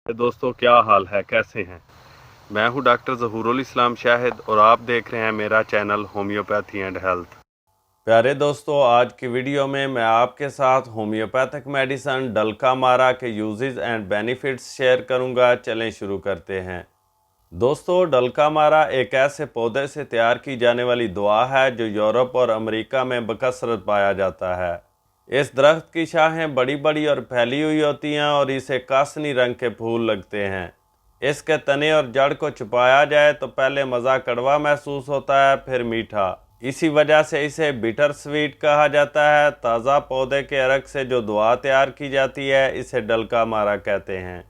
दोस्तों क्या हाल है, कैसे हैं। मैं हूं डॉक्टर ज़हूरुल इस्लाम शाहिद और आप देख रहे हैं मेरा चैनल होम्योपैथी एंड हेल्थ। प्यारे दोस्तों, आज की वीडियो में मैं आपके साथ होम्योपैथिक मेडिसिन डल्कामारा के यूजेस एंड बेनिफिट्स शेयर करूंगा। चलें शुरू करते हैं। दोस्तों, डल्कामारा एक ऐसे पौधे से तैयार की जाने वाली दवा है जो यूरोप और अमेरिका में बकसरत पाया जाता है। इस दरख्त की शाखें बड़ी बड़ी और फैली हुई होती हैं और इसे कासनी रंग के फूल लगते हैं। इसके तने और जड़ को छुपाया जाए तो पहले मज़ा कड़वा महसूस होता है, फिर मीठा। इसी वजह से इसे बिटर स्वीट कहा जाता है। ताज़ा पौधे के अरक से जो दवा तैयार की जाती है इसे डल्कामारा कहते हैं।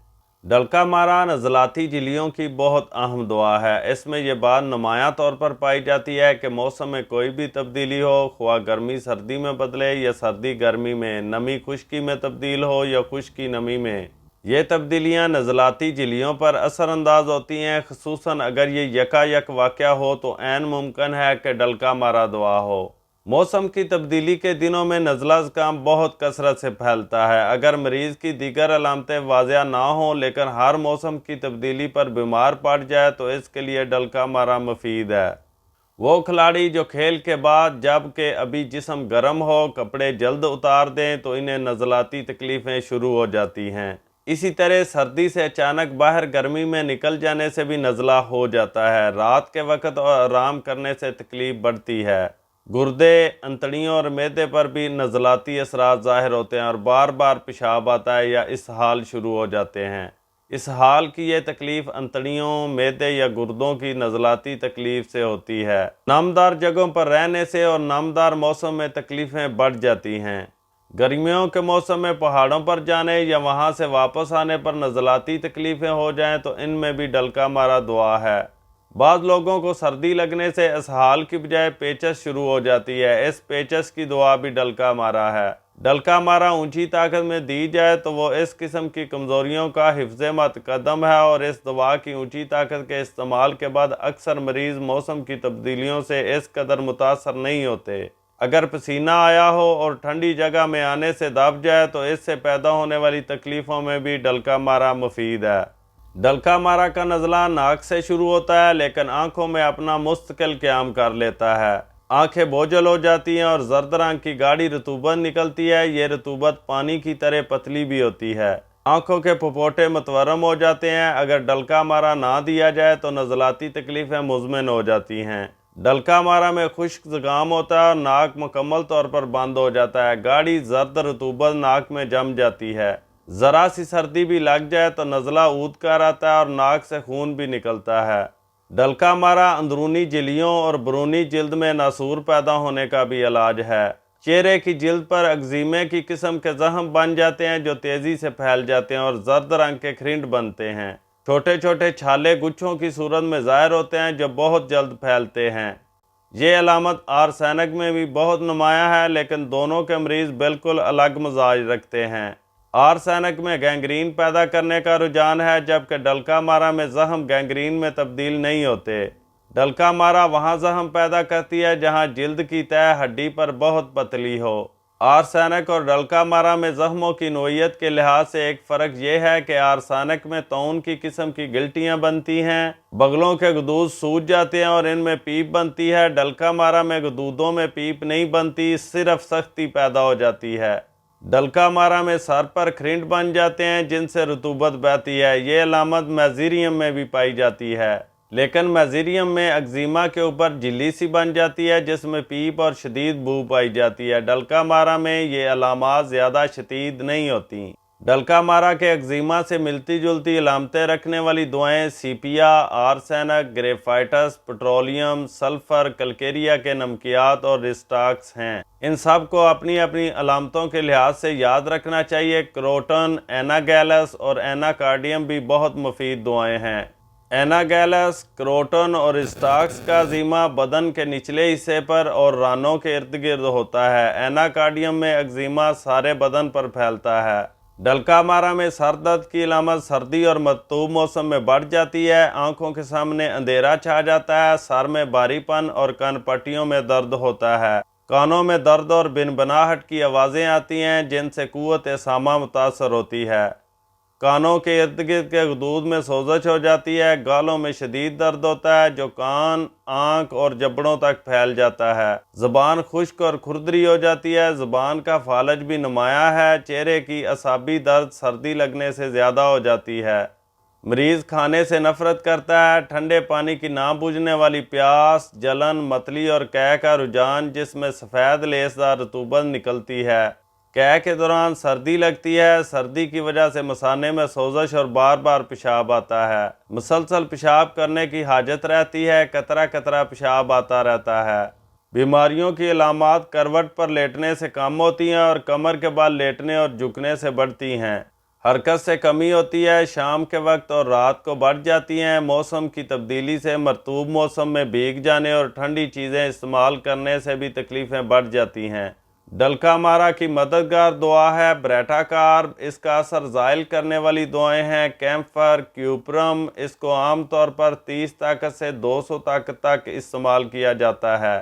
डल्कामारा नज़लाती झिल्लियों की बहुत अहम दवा है। इसमें यह बात नुमायां तौर पर पाई जाती है कि मौसम में कोई भी तब्दीली हो, ख्वाह गर्मी सर्दी में बदले या सर्दी गर्मी में, नमी खुश्की में तब्दील हो या खुश्की नमी में, ये तब्दीलियां नज़लाती झिल्लियों पर असरअंदाज होती हैं। ख़ुसूसन अगर ये यकायक वाक़या हो तो ऐन मुमकिन है कि डल्कामारा दवा हो। मौसम की तब्दीली के दिनों में नज़ला ज़ुकाम बहुत कसरत से फैलता है। अगर मरीज़ की दीगर अलामतें वाज़िया ना हों लेकिन हर मौसम की तब्दीली पर बीमार पड़ जाए तो इसके लिए डल्कामारा मुफीद है। वो खिलाड़ी जो खेल के बाद जब कि अभी जिस्म गर्म हो कपड़े जल्द उतार दें तो इन्हें नज़लाती तकलीफ़ें शुरू हो जाती हैं। इसी तरह सर्दी से अचानक बाहर गर्मी में निकल जाने से भी नज़ला हो जाता है। रात के वक्त और आराम करने से तकलीफ़ बढ़ती है। गुर्दे, अंतड़ियों और मैदे पर भी नज़लाती असरात ज़ाहिर होते हैं और बार बार पेशाब आता है या इसहाल शुरू हो जाते हैं। इसहाल की ये तकलीफ़ अंतड़ियों, मैदे या गुर्दों की नज़लाती तकलीफ़ से होती है। नमदार जगहों पर रहने से और नमदार मौसम में तकलीफ़ें बढ़ जाती हैं। गर्मियों के मौसम में पहाड़ों पर जाने या वहां से वापस आने पर नज़लाती तकलीफ़ें हो जाएं तो इनमें भी डल्कामारा दवा है। बाद लोगों को सर्दी लगने से इसहाल की बजाय पेचस शुरू हो जाती है। इस पेचस की दवा भी डल्कामारा है। डल्कामारा ऊंची ताकत में दी जाए तो वो इस किस्म की कमज़ोरियों का हिफ्ज़े मुतक़द्दम है और इस दवा की ऊंची ताकत के इस्तेमाल के बाद अक्सर मरीज़ मौसम की तब्दीलियों से इस कदर मुतासर नहीं होते। अगर पसीना आया हो और ठंडी जगह में आने से दब जाए तो इससे पैदा होने वाली तकलीफ़ों में भी डल्कामारा मुफीद है। डल्कामारा का नज़ला नाक से शुरू होता है लेकिन आंखों में अपना मुस्तकिल क़याम कर लेता है। आंखें बोझल हो जाती हैं और जर्द रंग की गाढ़ी रतूबत निकलती है। ये रतूबत पानी की तरह पतली भी होती है। आंखों के पपोटे मतवरम हो जाते हैं। अगर डल्कामारा ना दिया जाए तो नज़लाती तकलीफ़ें मुज़मिन हो जाती हैं। डल्कामारा में खुश्क ज़ुकाम होता है और नाक मुकम्मल तौर पर बंद हो जाता है। गाढ़ी जर्द रतूबत नाक में जम जाती है। ज़रा सी सर्दी भी लग जाए तो नज़ला ऊद कर आता है और नाक से खून भी निकलता है। डल्कामारा अंदरूनी झिल्लियों और बरूनी जिल्द में नासूर पैदा होने का भी इलाज है। चेहरे की जिल्द पर एक्जिमे की किस्म के जख्म बन जाते हैं जो तेज़ी से फैल जाते हैं और जर्द रंग के खिंड बनते हैं। छोटे छोटे छाले गुच्छों की सूरत में ज़ाहिर होते हैं जो बहुत जल्द फैलते हैं। ये अलामत आर्सेनिक में भी बहुत नुमायाँ है लेकिन दोनों के मरीज़ बिल्कुल अलग मिजाज रखते हैं। आर्सेनिक में गैंग्रीन पैदा करने का रुझान है जबकि डल्कामारा में जख्म गैंग्रीन में तब्दील नहीं होते। डल्कामारा वहाँ जख्म पैदा करती है जहाँ जिल्द की तह हड्डी पर बहुत पतली हो। आर्सेनिक और डल्कामारा में जख्मों की नोयत के लिहाज से एक फ़र्क यह है कि आर्सेनिक में तौन की किस्म की गिल्टियाँ बनती हैं, बगलों के गदूद सूज जाते हैं और इनमें पीप बनती है। डल्कामारा में गदूदों में पीप नहीं बनती, सिर्फ सख्ती पैदा हो जाती है। डल्कामारा में सर पर खिंड बन जाते हैं जिनसे रतूबत बहती है। ये अलामत मेज़ीरियम में भी पाई जाती है लेकिन मेज़ीरियम में एक्जिमा के ऊपर झिल्ली सी बन जाती है जिसमें पीप और शदीद बू पाई जाती है। डल्कामारा में ये अलामात ज़्यादा शदीद नहीं होती। डल्कामारा के एक्जिमा से मिलती जुलती अलामतें रखने वाली दवाएं सीपिया, आर्सेनिक, ग्रेफाइटस, पेट्रोलियम, सल्फर, कलकेरिया के नमकियात और रिस्टाक्स हैं। इन सब को अपनी अपनी अलामतों के लिहाज से याद रखना चाहिए। क्रोटन, एनागैलस और एनाकार्डियम भी बहुत मुफीद दवाएं हैं। एनागैलस, क्रोटन और रिस्टाक्स का एक्जिमा बदन के निचले हिस्से पर और रानों के इर्द गिर्द होता है। एनाकार्डियम में एक्जिमा सारे बदन पर फैलता है। डल्कामारा में सर दर्द की अलामत सर्दी और मरतूब मौसम में बढ़ जाती है। आंखों के सामने अंधेरा छा जाता है, सर में भारीपन और कान पट्टियों में दर्द होता है। कानों में दर्द और बिनबनाहट की आवाज़ें आती हैं जिनसे कुव्वत सामा मुतासर होती है। کانوں کے ارد گرد کے غدود میں سوزش ہو جاتی ہے، گالوں میں شدید درد ہوتا ہے جو کان، آنکھ اور جبڑوں تک پھیل جاتا ہے، زبان خشک اور کھردری ہو جاتی ہے، زبان کا فالج بھی نمایاں ہے، چہرے کی اعصابی درد سردی لگنے سے زیادہ ہو جاتی ہے، مریض کھانے سے نفرت کرتا ہے، ٹھنڈے پانی کی نہ بجھنے والی پیاس، جلن، متلی اور قے کا رجحان جس میں سفید لیسدار رطوبت نکلتی ہے، قے کے دوران سردی لگتی ہے، سردی کی وجہ سے مثانے میں سوزش اور بار بار پیشاب آتا ہے، مسلسل پیشاب کرنے کی حاجت رہتی ہے، قطرہ قطرہ پیشاب آتا رہتا ہے۔ بیماریوں کی علامات کروٹ پر لیٹنے سے کم ہوتی ہیں اور کمر کے بل لیٹنے اور جھکنے سے بڑھتی ہیں، حرکت سے کمی ہوتی ہے، شام کے وقت اور رات کو بڑھ جاتی ہیں، موسم کی تبدیلی سے مرطوب موسم میں بھیگ جانے اور ٹھنڈی چیزیں استعمال کرنے سے بھی تکلیفیں بڑھ جاتی ہیں۔ ڈلکا مارا کی مددگار دعا ہے بریٹا کارب، اس کا اثر زائل کرنے والی دعائیں ہیں کیمفر، کیوپرم، اس کو عام طور پر 30 طاقت سے 200 طاقت تک استعمال کیا جاتا ہے۔